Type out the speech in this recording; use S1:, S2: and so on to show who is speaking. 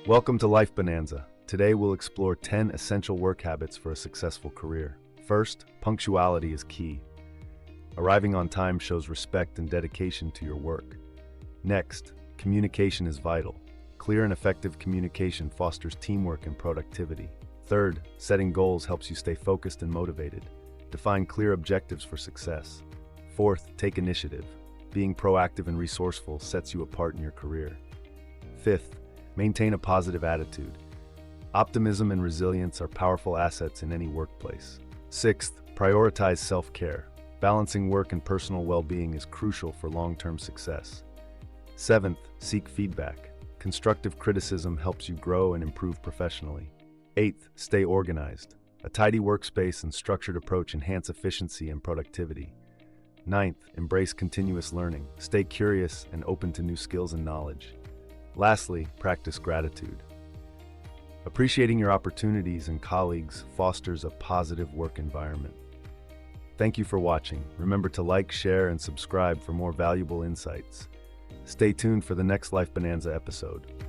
S1: Welcome to Life Bonanza. Today we'll explore 10 essential work habits for a successful career. First, punctuality is key. Arriving on time shows respect and dedication to your work. Next, communication is vital. Clear and effective communication fosters teamwork and productivity. Third, setting goals helps you stay focused and motivated. Define clear objectives for success. Fourth, take initiative. Being proactive and resourceful sets you apart in your career. Fifth, maintain a positive attitude. Optimism and resilience are powerful assets in any workplace. Sixth, prioritize self-care. Balancing work and personal well-being is crucial for long-term success. Seventh, seek feedback. Constructive criticism helps you grow and improve professionally. Eighth, stay organized. A tidy workspace and structured approach enhance efficiency and productivity. Ninth, embrace continuous learning. Stay curious and open to new skills and knowledge. Lastly, practice gratitude. Appreciating your opportunities and colleagues fosters a positive work environment. Thank you for watching. Remember to like, share, and subscribe for more valuable insights. Stay tuned for the next Life Bonanza episode.